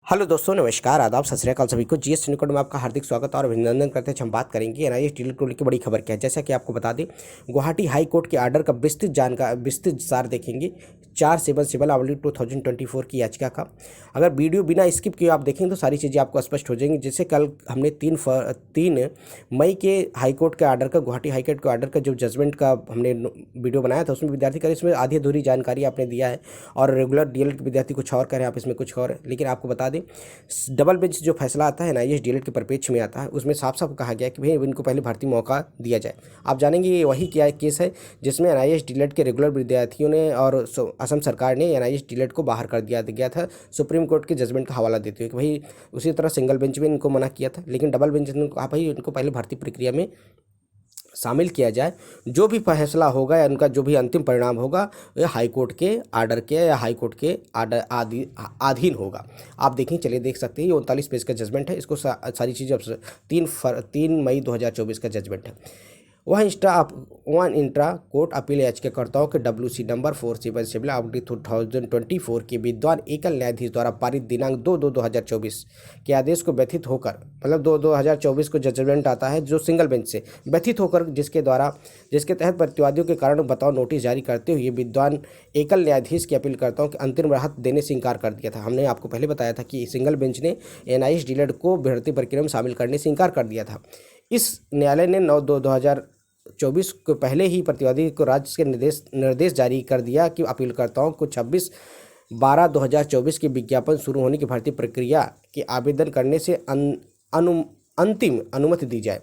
Hello दोस्तों, नमस्कार, आदाब, सत श्री अकाल सभी को। जीएस निकट में आपका हार्दिक स्वागत और अभिनंदन करते हैं। हम बात करेंगे एनआईए डील को लेकर बड़ी खबर क्या है। जैसा कि आपको बता दें, गुवाहाटी हाई कोर्ट के आर्डर का विस्तृत सार देखेंगे। 477 अवली 2024 की याचिका का अगर वीडियो बिना स्किप किए आप देखेंगे तो सारी चीज़ें आपको स्पष्ट हो जाएंगी। जैसे कल हमने 3 मई के हाई कोर्ट के आर्डर का, गुवाहाटी हाई कोर्ट के आर्डर का जो जजमेंट का हमने वीडियो बनाया था, उसमें विद्यार्थी का इसमें आधी अधूरी जानकारी आपने दिया है और रेगुलर डीएलएड विद्यार्थी कुछ और कह रहे हैं, आप इसमें कुछ और। लेकिन आपको बता दें, डबल बेंच जो फैसला आता है एनआईए डीएलएड के परिप्रेक्ष्य में आता है, उसमें साफ साफ कहा गया कि भाई इनको पहले भर्ती मौका दिया जाए। आप जानेंगे ये वही क्या केस है जिसमें एनआईए डीएलएड के रेगुलर विद्यार्थियों ने और असम सरकार ने एनआईए डीएलएड को बाहर कर दिया गया था सुप्रीम कोर्ट के जजमेंट का हवाला देते हुए कि भाई उसी तरह सिंगल बेंच में इनको मना किया था, लेकिन डबल बेंच ने कहा भाई इनको पहले भर्ती प्रक्रिया में शामिल किया जाए। जो भी फैसला होगा या उनका जो भी अंतिम परिणाम होगा वह हाई कोर्ट के आर्डर के या हाई कोर्ट के आर्डर अधीन होगा। आप देखें, चलिए देख सकते हैं, ये 39 पेज का जजमेंट है। इसको सारी चीज़ें अब 3 मई 2024 का जजमेंट है। वह इंट्रा कोर्ट अपील याचिकाकर्ताओं के WC नंबर 477/2024 के विद्वान एकल न्यायाधीश द्वारा पारित दिनांक 2/2/2024 के आदेश को व्यथित होकर, मतलब 2/2024 को जजमेंट आता है जो सिंगल बेंच से व्यथित होकर, जिसके तहत प्रतिवादियों के कारण बताओ नोटिस जारी करते हुए विद्वान एकल न्यायाधीश के अपीलकर्ताओं के अंतरिम राहत देने से इनकार कर दिया था। हमने आपको पहले बताया था कि सिंगल बेंच ने एनआईए डीएलएड को भर्ती प्रक्रिया में शामिल करने से इनकार कर दिया था। इस न्यायालय ने 9/2/2024 को पहले ही प्रतिवादी को राज्य के निर्देश जारी कर दिया कि अपीलकर्ताओं को 26/12/2024 के विज्ञापन शुरू होने की भर्ती प्रक्रिया के आवेदन करने से अंतिम अनुमति दी जाए।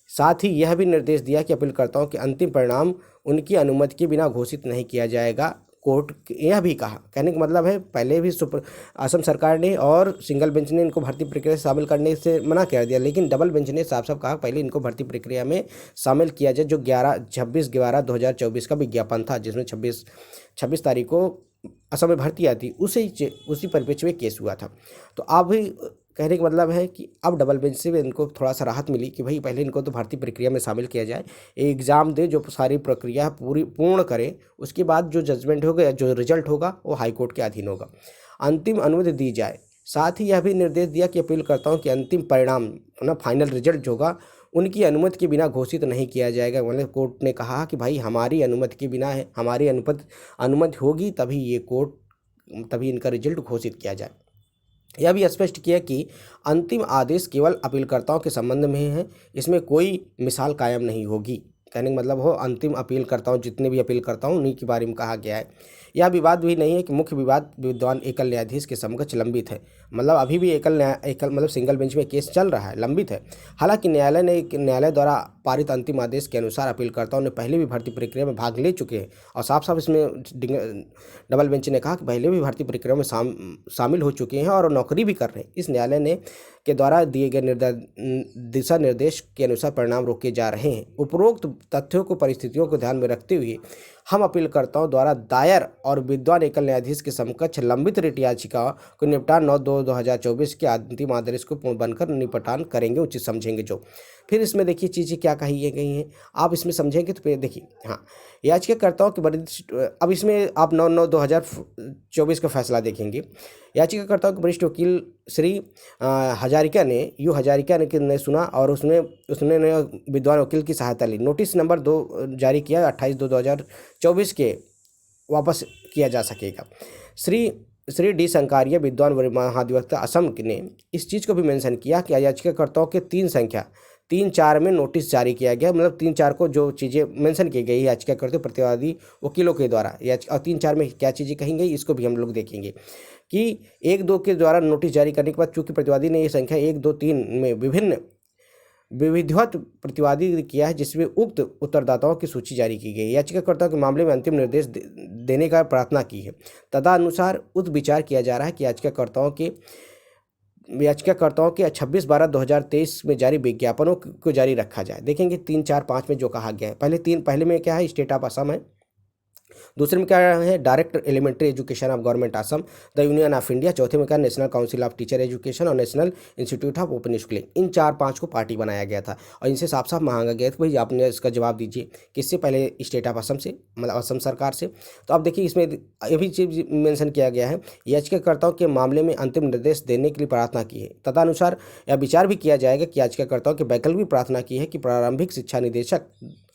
साथ ही यह भी निर्देश दिया कि अपीलकर्ताओं के अंतिम परिणाम उनकी अनुमति के बिना घोषित नहीं किया जाएगा। कोर्ट यह भी कहा, कहने का मतलब है पहले भी असम सरकार ने और सिंगल बेंच ने इनको भर्ती प्रक्रिया में शामिल करने से मना कर दिया, लेकिन डबल बेंच ने साफ साफ कहा पहले इनको भर्ती प्रक्रिया में शामिल किया जाए। जो 26/11/2024 का विज्ञापन था, जिसमें 26 तारीख को असम में भर्ती आती, उसी परिप्रेक्ष्य में केस हुआ था। तो अब कहने का मतलब है कि अब डबल बेंच से इनको थोड़ा सा राहत मिली कि भाई पहले इनको तो भर्ती प्रक्रिया में शामिल किया जाए, एग्ज़ाम दे, जो सारी प्रक्रिया पूर्ण करें, उसके बाद जो जजमेंट होगा या जो रिजल्ट होगा वो हाई कोर्ट के अधीन होगा, अंतिम अनुमति दी जाए। साथ ही यह भी निर्देश दिया कि अपीलकर्ताओं के अंतिम परिणाम फाइनल रिजल्ट जो होगा उनकी अनुमति के बिना घोषित नहीं किया जाएगा। मतलब कोर्ट ने कहा कि भाई हमारी अनुमति के बिना है, हमारी अनुमति होगी तभी इनका रिजल्ट घोषित किया जाए। यह भी स्पष्ट किया कि अंतिम आदेश केवल अपीलकर्ताओं के संबंध में है, इसमें कोई मिसाल कायम नहीं होगी। कहने का मतलब हो अंतिम अपीलकर्ताओं, जितने भी अपीलकर्ताओं उन्हीं के बारे में कहा गया है। यह विवाद भी नहीं है कि मुख्य विवाद विद्वान एकल न्यायाधीश के समकक्ष लंबित है। मतलब अभी भी एकल मतलब सिंगल बेंच में केस चल रहा है, लंबित है। हालांकि न्यायालय द्वारा पारित अंतिम आदेश के अनुसार अपीलकर्ताओं ने पहले भी भर्ती प्रक्रिया में भाग ले चुके हैं और साफ साफ इसमें डबल बेंच ने कहा कि पहले भी भर्ती प्रक्रिया में शामिल हो चुके हैं और नौकरी भी कर रहे हैं। इस न्यायालय के द्वारा दिए गए दिशा निर्देश के अनुसार परिणाम रोके जा रहे हैं। उपरोक्त तथ्यों को परिस्थितियों को ध्यान में रखते हुए हम अपीलकर्ताओं द्वारा दायर और विद्वान एकल न्यायाधीश के समकक्ष लंबित रिट याचिका को निपटान 9/2/2024 के अंतिम आदेश को पूर्ण बनकर निपटान करेंगे, उचित समझेंगे। जो फिर इसमें देखिए चीज़ें क्या कही गई हैं, आप इसमें समझेंगे तो देखिए। हाँ, याचिकाकर्ताओं के वरिष्ठ, अब इसमें आप 9/9/2024 का फैसला देखेंगे। याचिकाकर्ताओं के वरिष्ठ वकील श्री हजारिका ने सुना और उसने विद्वान वकील की सहायता ली। नोटिस नंबर 2 जारी किया, 28/2/2024 के वापस किया जा सकेगा। श्री डी शंकारिया विद्वान महाधिवक्ता असम ने इस चीज़ को भी मेंशन किया कि याचिकाकर्ताओं के 3-4 में नोटिस जारी किया गया। मतलब 3-4 को जो चीज़ें मेंशन की गई याचिकाकर्ता प्रतिवादी वकीलों के द्वारा, और 3-4 में क्या चीज़ें कही गई इसको भी हम लोग देखेंगे कि 1-2 के द्वारा नोटिस जारी करने के बाद चूँकि प्रतिवादी ने ये संख्या 1, 2, 3 में विधिवत प्रतिवादी किया है, जिसमें उक्त उत्तरदाताओं की सूची जारी की गई। याचिकाकर्ता के मामले में अंतिम निर्देश देने का प्रार्थना की है। तदनुसार विचार किया जा रहा है कि याचिकाकर्ताओं के 26/12/2023 में जारी विज्ञापनों को जारी रखा जाए। देखेंगे 3, 4, 5 में जो कहा गया है। पहले में क्या है, स्टेट ऑफ असम है, दूसरे में क्या है, direct elementary education of government Assam, the union of India. चौथे में क्या, national council of teacher education और national institute of open schooling. इन 4-5 को पार्टी बनाया गया था और इनसे साफ साफ मांगा गया था भाई आपने इसका जवाब दीजिए, किससे, पहले स्टेट ऑफ असम से, मतलब असम सरकार से। तो आप देखिए इसमें ये भी चीज मेंशन किया गया है, याचिकाकर्ताओं के मामले में अंतिम निर्देश देने के लिए प्रार्थना की है। तदनुसार यह विचार भी किया जाएगा कि याचिकाकर्ताओं के वैकल्पिक प्रार्थना की है कि प्रारंभिक शिक्षा निदेशक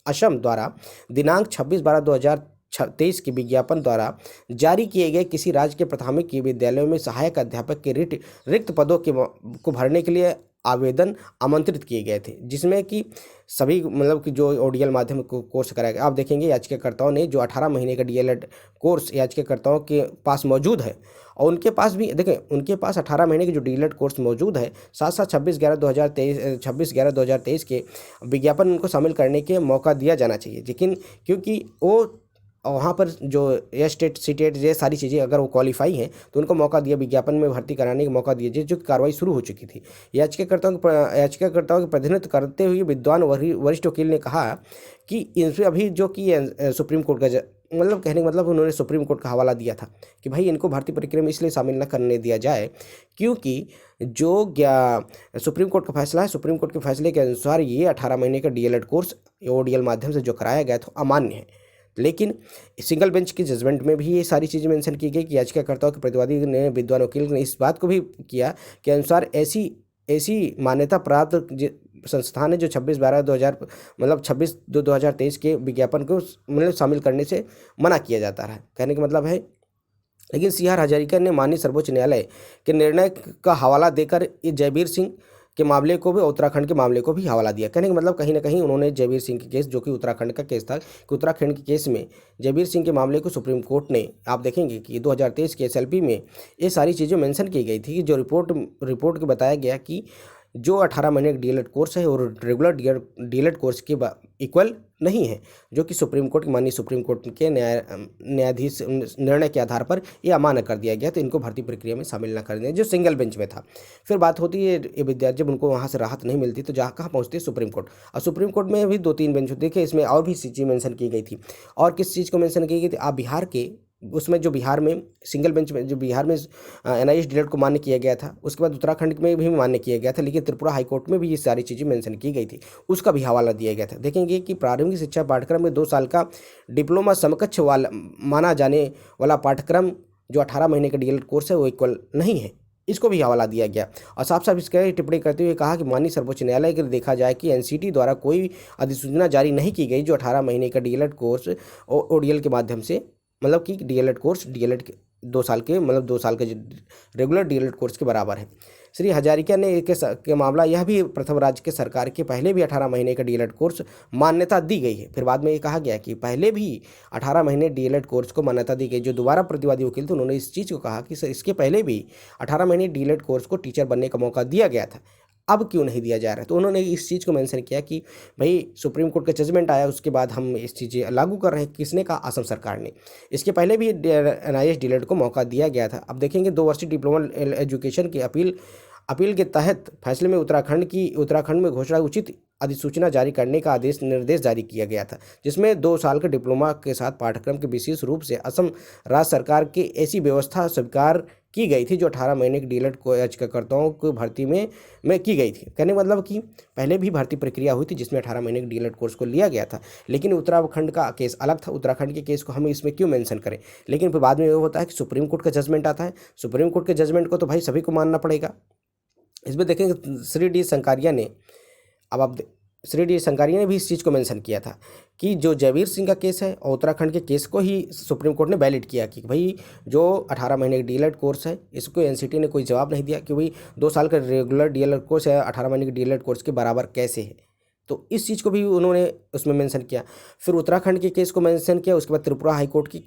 असम द्वारा दिनांक 26/12/2023 के विज्ञापन द्वारा जारी किए गए किसी राज्य के प्राथमिक विद्यालयों में सहायक अध्यापक के रिक्त पदों को भरने के लिए आवेदन आमंत्रित किए गए थे, जिसमें कि सभी मतलब कि जो ओडीएल माध्यम कोर्स कराया गया। आप देखेंगे याचिकाकर्ताओं ने जो 18 महीने का डीएलएड कोर्स याचिकाकर्ताओं के पास मौजूद है और उनके पास भी देखें, उनके पास 18 महीने की जो डीएलएड कोर्स मौजूद है, साथ साथ 26/11/2023 के विज्ञापन उनको शामिल करने के मौका दिया जाना चाहिए। लेकिन क्योंकि वो वहाँ पर जो एस टेट सी टेट ये सारी चीज़ें अगर वो क्वालिफाई हैं तो उनको मौका दिया, विज्ञापन में भर्ती कराने का मौका दिया, जो कार्रवाई शुरू हो चुकी थी। याचिकाकर्ताओं के प्रतिनिधित्व करते हुए विद्वान वरिष्ठ वकील ने कहा कि इनसे अभी जो कि सुप्रीम कोर्ट का मतलब कहने का मतलब उन्होंने सुप्रीम कोर्ट का हवाला दिया था कि भाई इनको भर्ती प्रक्रिया में इसलिए शामिल न करने दिया जाए क्योंकि जो सुप्रीम कोर्ट का फैसला है, सुप्रीम कोर्ट के फैसले के अनुसार ये 18 महीने का डीएलएड कोर्स ओडीएल माध्यम से जो कराया गया था अमान्य है। लेकिन सिंगल बेंच की जजमेंट में भी ये सारी चीज़ें मेंशन की गई कि याचिकाकर्ताओं के प्रतिवादी ने, विद्वान वकील ने इस बात को भी किया कि अनुसार ऐसी मान्यता प्राप्त संस्थान है जो 26/12/2000 मतलब 26/2/2023 के विज्ञापन को मतलब शामिल करने से मना किया जाता रहा। कहने का मतलब है, लेकिन CR हजारिका ने माननीय सर्वोच्च न्यायालय के निर्णय का हवाला देकर ये जयवीर सिंह के मामले को भी, उत्तराखंड के मामले को भी हवाला दिया। कहने का मतलब कहीं ना कहीं उन्होंने जयवीर सिंह के केस, जो कि उत्तराखंड का केस था, कि उत्तराखंड के केस में जयवीर सिंह के मामले को सुप्रीम कोर्ट ने, आप देखेंगे कि 2023 के SLP में ये सारी चीज़ें मेंशन की गई थी कि जो रिपोर्ट के बताया गया कि जो 18 महीने का डीएलएड कोर्स है और रेगुलर डीएलएड कोर्स के इक्वल नहीं है, जो कि सुप्रीम कोर्ट, माननीय सुप्रीम कोर्ट के न्यायाधीश निर्णय के आधार पर ये अमान्य कर दिया गया, तो इनको भर्ती प्रक्रिया में शामिल न कर दें, जो सिंगल बेंच में था। फिर बात होती है ये विद्यार्थी जब उनको वहाँ से राहत नहीं मिलती तो जहाँ कहाँ पहुँचती है, सुप्रीम कोर्ट। और सुप्रीम कोर्ट में भी 2-3 बेंच होते थे, इसमें और भी चीज़ें मेंशन की गई थी। और किस चीज़ को मेंशन की गई थी, आप बिहार के उसमें जो बिहार में सिंगल बेंच में जो बिहार में NIS डीएलएड को मान्य किया गया था, उसके बाद उत्तराखंड में भी मान्य किया गया था, लेकिन त्रिपुरा हाईकोर्ट में भी ये सारी चीज़ें मेंशन की गई थी, उसका भी हवाला दिया गया था। देखेंगे कि प्रारंभिक शिक्षा पाठ्यक्रम में 2 साल का डिप्लोमा समकक्ष वाला माना जाने वाला पाठ्यक्रम जो 18 महीने का डीएलएड कोर्स है वो इक्वल नहीं है, इसको भी हवाला दिया गया। और साफ साफ इसका टिप्पणी करते हुए कहा कि माननीय सर्वोच्च न्यायालय के देखा जाए कि NCT द्वारा कोई अधिसूचना जारी नहीं की गई जो 18 महीने का डीएलएड कोर्स ODL के माध्यम से, मतलब कि डीएलएड कोर्स डीएलएड 2 साल के, मतलब 2 साल के रेगुलर डीएलएड कोर्स के बराबर है। श्री हजारिका ने के मामला यह भी प्रथम राज्य के सरकार के पहले भी 18 महीने का डीएलएड कोर्स मान्यता दी गई है। फिर बाद में ये कहा गया कि पहले भी 18 महीने डीएलएड कोर्स को मान्यता दी गई। जो दोबारा प्रतिवादी वकील थे उन्होंने इस चीज़ को कहा कि इसके पहले भी 18 महीने डीएलएड कोर्स को टीचर बनने का मौका दिया गया था, अब क्यों नहीं दिया जा रहा है। तो उन्होंने इस चीज़ को मेंशन किया कि भाई सुप्रीम कोर्ट का जजमेंट आया, उसके बाद हम इस चीज़ें लागू कर रहे हैं। किसने कहा? असम सरकार ने। इसके पहले भी NIS डीएलएड को मौका दिया गया था। अब देखेंगे 2 वर्षीय डिप्लोमा एजुकेशन की अपील के तहत फैसले में उत्तराखंड में घोषणा उचित अधिसूचना जारी करने का निर्देश जारी किया गया था, जिसमें 2 साल के डिप्लोमा के साथ पाठ्यक्रम के विशेष रूप से असम राज्य सरकार की ऐसी व्यवस्था स्वीकार की गई थी जो 18 महीने के डीएलएड को याचिकाकर्ताओं को भर्ती में की गई थी। कहने मतलब कि पहले भी भर्ती प्रक्रिया हुई थी जिसमें 18 महीने के डीएलएड कोर्स को लिया गया था, लेकिन उत्तराखंड का केस अलग था। उत्तराखंड के केस को हम इसमें क्यों मेंशन करें। लेकिन फिर बाद में ये होता है कि सुप्रीम कोर्ट का जजमेंट आता है, सुप्रीम कोर्ट के जजमेंट को तो भाई सभी को मानना पड़ेगा। इसमें देखेंगे श्री डी शंकारिया ने, श्री डी शंकारिया ने भी इस चीज़ को मेंशन किया था कि जो जयवीर सिंह का केस है और उत्तराखंड के केस को ही सुप्रीम कोर्ट ने वैलिड किया कि भाई जो 18 महीने का डीएलएड कोर्स है इसको NCT ने कोई जवाब नहीं दिया कि भाई 2 साल का रेगुलर डीएलएड कोर्स है 18 महीने के डीएलएड कोर्स के बराबर कैसे है। तो इस चीज़ को भी उन्होंने उसमें मेंशन किया। फिर उत्तराखंड के केस को मेंशन किया, उसके बाद त्रिपुरा हाईकोर्ट के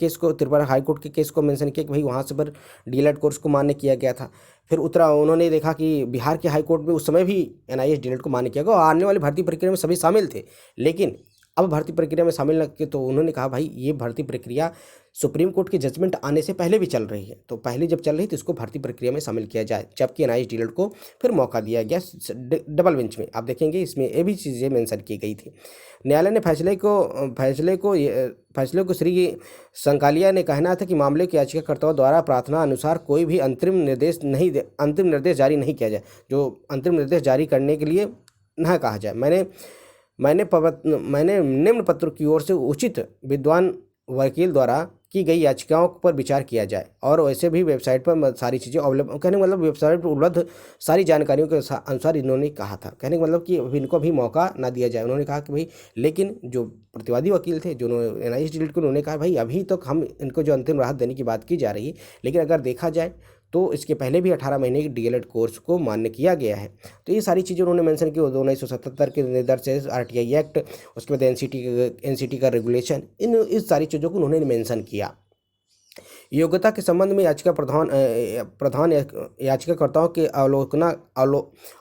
केस को मेंशन किया कि भाई वहाँ से पर डीएलएड कोर्स को मान्य किया गया था। फिर उन्होंने देखा कि बिहार के हाईकोर्ट में उस समय भी NIS डीएलएड को मान्य किया गया और आने वाली भर्ती प्रक्रिया में सभी शामिल थे, लेकिन अब भर्ती प्रक्रिया में शामिल न किए, तो उन्होंने कहा भाई ये भर्ती प्रक्रिया सुप्रीम कोर्ट की जजमेंट आने से पहले भी चल रही है, तो पहले जब चल रही थी इसको भर्ती प्रक्रिया में शामिल किया जाए, जबकि एनआईए डीलर को फिर मौका दिया गया डबल बेंच में। आप देखेंगे इसमें ये भी चीज़ें मेंशन की गई थी। न्यायालय ने फैसले को श्री संकालिया ने कहना था कि मामले के याचिकाकर्ताओं द्वारा प्रार्थना अनुसार कोई भी अंतरिम निर्देश जारी नहीं किया जाए, जो अंतरिम निर्देश जारी करने के लिए न कहा जाए। मैंने निम्न पत्र की ओर से उचित विद्वान वकील द्वारा की गई याचिकाओं पर विचार किया जाए, और वैसे भी वेबसाइट पर सारी चीज़ें अवेलेबल, कहने का मतलब वेबसाइट पर उपलब्ध सारी जानकारियों के अनुसार इन्होंने कहा था। कहने का मतलब कि इनको भी मौका ना दिया जाए। उन्होंने कहा कि भाई, लेकिन जो प्रतिवादी वकील थे जो एनआईए डीलर को, उन्होंने कहा भाई अभी तक हम इनको जो अंतिम राहत देने की बात की जा रही है, लेकिन अगर देखा जाए तो इसके पहले भी 18 महीने के डीएलएड कोर्स को मान्य किया गया है। तो ये सारी चीज़ें उन्होंने मेंशन की। 1977 के निर्देश, आरटीआई एक्ट, उसके बाद एनसीटी का रेगुलेशन, इस सारी चीज़ों को उन्होंने मेंशन किया। योग्यता के संबंध में प्रधान याचिकाकर्ताओं के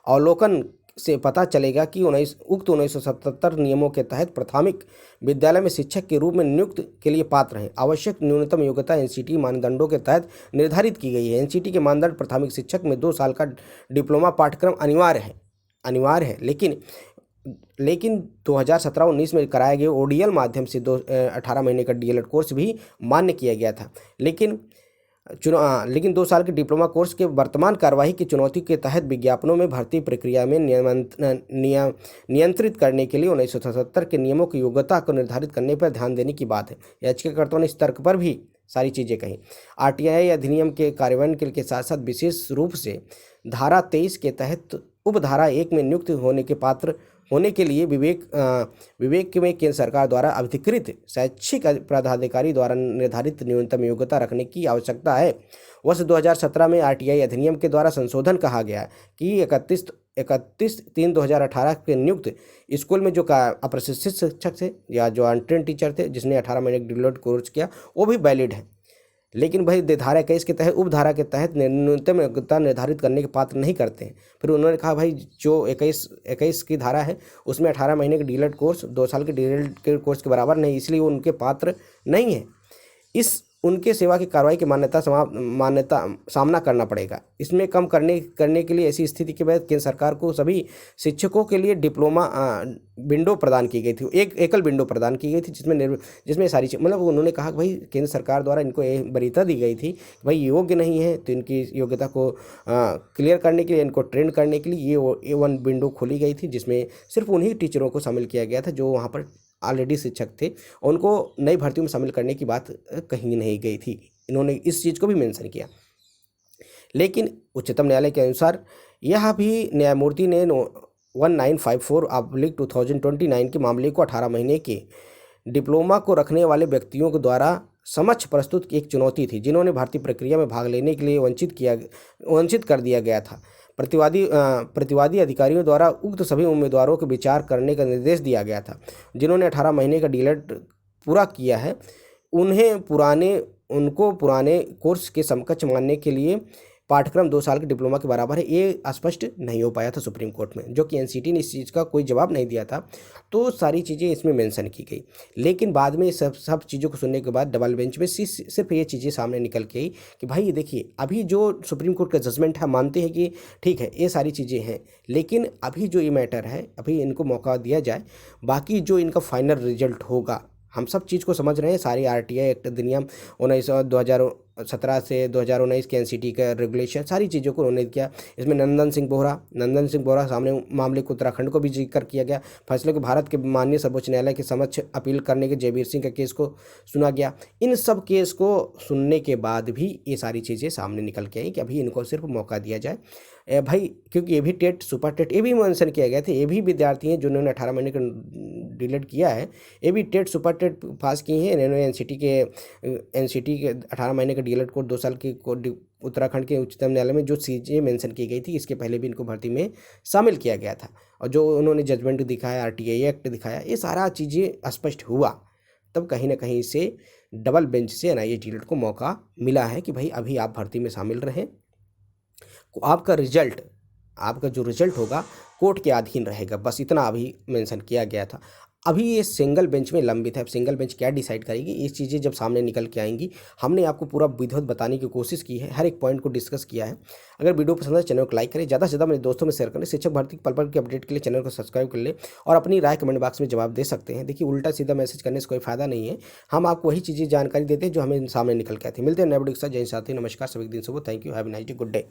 अवलोकन से पता चलेगा कि 1977 नियमों के तहत प्राथमिक विद्यालय में शिक्षक के रूप में नियुक्त के लिए पात्र हैं। आवश्यक न्यूनतम योग्यता एनसीटी मानदंडों के तहत निर्धारित की गई है। एनसीटी के मानदंड प्राथमिक शिक्षक में 2 साल का डिप्लोमा पाठ्यक्रम अनिवार्य है, लेकिन 2017-19 में कराए गए ओडीएल माध्यम से 18 महीने का डीएलएड कोर्स भी मान्य किया गया था। लेकिन 2 साल के डिप्लोमा कोर्स के वर्तमान कार्यवाही की चुनौती के तहत विज्ञापनों में भर्ती प्रक्रिया में नियंत्रित करने के लिए 1977 के नियमों की योग्यता को निर्धारित करने पर ध्यान देने की बात है। याचिकाकर्ताओं ने इस तर्क पर भी सारी चीज़ें कही। आरटीआई अधिनियम के कार्यान्वयन के साथ साथ विशेष रूप से धारा 23 के तहत उपधारा 1 में नियुक्त होने के लिए विवेक में केंद्र सरकार द्वारा अधिकृत शैक्षिक पदाधिकारी द्वारा निर्धारित न्यूनतम योग्यता रखने की आवश्यकता है। वर्ष 2017 में आरटीआई अधिनियम के द्वारा संशोधन कहा गया कि 31/3/2018 के नियुक्त स्कूल में जो अप्रशिक्षित शिक्षक थे या जो अनट्रेन्ड टीचर थे जिसने 18 महीने का डीएलएड कोर्स किया, वो भी वैलिड है। लेकिन भाई धारा 21 के तहत उपधारा के तहत न्यूनतम योग्यता निर्धारित करने के पात्र नहीं करते हैं। फिर उन्होंने कहा भाई जो 21 की धारा है उसमें 18 महीने के डीएलएड कोर्स 2 साल के डीएलएड के कोर्स के बराबर नहीं, इसलिए वो उनके पात्र नहीं है। उनके सेवा की कार्रवाई की मान्यता सामना करना पड़ेगा। इसमें कम करने के लिए ऐसी स्थिति के बाद केंद्र सरकार को सभी शिक्षकों के लिए डिप्लोमा विंडो प्रदान की गई थी, एक एकल विंडो प्रदान की गई थी जिसमें सारी मतलब उन्होंने कहा कि भाई केंद्र सरकार द्वारा इनको वरीयता दी गई थी कि भाई योग्य नहीं है, तो इनकी योग्यता को क्लियर करने के लिए, इनको ट्रेन करने के लिए ये A1 विंडो खोली गई थी, जिसमें सिर्फ उन्हीं टीचरों को शामिल किया गया था जो वहाँ पर ऑलरेडी शिक्षक थे। उनको नई भर्तियों में शामिल करने की बात कहीं नहीं गई थी। इन्होंने इस चीज़ को भी मेंशन किया। लेकिन उच्चतम न्यायालय के अनुसार यह भी न्यायमूर्ति ने 1954/2029 के मामले को 18 महीने के डिप्लोमा को रखने वाले व्यक्तियों के द्वारा समक्ष प्रस्तुत एक चुनौती थी, जिन्होंने भर्ती प्रक्रिया में भाग लेने के लिए वंचित कर दिया गया था। प्रतिवादी अधिकारियों द्वारा उक्त सभी उम्मीदवारों को विचार करने का निर्देश दिया गया था जिन्होंने 18 महीने का डीएलएड पूरा किया है। उनको पुराने कोर्स के समकक्ष मानने के लिए पाठ्यक्रम 2 साल के डिप्लोमा के बराबर है, ये स्पष्ट नहीं हो पाया था सुप्रीम कोर्ट में, जो कि एनसीटी ने इस चीज़ का कोई जवाब नहीं दिया था। तो सारी चीज़ें इसमें मेंशन की गई। लेकिन बाद में सब चीज़ों को सुनने के बाद डबल बेंच में सिर्फ ये चीज़ें सामने निकल के आई कि भाई ये देखिए, अभी जो सुप्रीम कोर्ट का जजमेंट है, मानते हैं कि ठीक है ये सारी चीज़ें हैं, लेकिन अभी जो ये मैटर है अभी इनको मौका दिया जाए। बाकी जो इनका फाइनल रिजल्ट होगा, हम सब चीज़ को समझ रहे हैं। सारी आरटीआई एक्ट अधिनियम 2017 से 2019 के एनसीटी का रेगुलेशन, सारी चीज़ों को उन्होंने किया। इसमें नंदन सिंह बोहरा सामने मामले को उत्तराखंड को भी जिक्र किया गया। फैसले को भारत के माननीय सर्वोच्च न्यायालय के समक्ष अपील करने के जयवीर सिंह का केस को सुना गया। इन सब केस को सुनने के बाद भी ये सारी चीज़ें सामने निकल के आई कि अभी इनको सिर्फ मौका दिया जाए भाई, क्योंकि ये भी टेट, सुपर टेट, ये भी मेंशन किया गया था। ये भी विद्यार्थी हैं जिन्होंने 18 महीने का डीएलएड किया है, ये भी टेट, सुपर टेट पास किए हैं। इन्होंने एनसीटी के 18 महीने का डीएलएड कोर्स 2 साल के उत्तराखंड के उच्चतम न्यायालय में जो चीज़ें मेंशन की गई थी, इसके पहले भी इनको भर्ती में शामिल किया गया था। और जो उन्होंने जजमेंट दिखाया, आरटीआई एक्ट दिखाया, ये सारा चीज़ें स्पष्ट हुआ। तब कहीं ना कहीं से डबल बेंच से एनआईए डीएलएड को मौका मिला है कि भाई अभी आप भर्ती में शामिल रहें। आपका जो रिजल्ट होगा कोर्ट के अधीन रहेगा, बस इतना अभी मेंशन किया गया था। अभी ये सिंगल बेंच में लंबित है। अब सिंगल बेंच क्या डिसाइड करेगी, ये चीज़ें जब सामने निकल के आएंगी। हमने आपको पूरा विधिवत बताने की कोशिश की है, हर एक पॉइंट को डिस्कस किया है। अगर वीडियो पसंद है चैनल को लाइक करें, ज़्यादा से ज़्यादा मेरे दोस्तों में शेयर करें। शिक्षक भर्ती पल पल के अपडेट के लिए चैनल को सब्सक्राइब कर ले और अपनी राय कमेंट बॉक्स में जवाब दे सकते हैं। देखिए, उल्टा सीधा मैसेज करने से कोई फायदा नहीं है। हम आपको वही चीज़ें जानकारी देते हैं जो हमें सामने निकल के आती है। मिलते हैं नए वीडियो के साथ। जय हिंद साथी, नमस्कार, सभी दिन सुबह। Thank you, have a nice day, good day.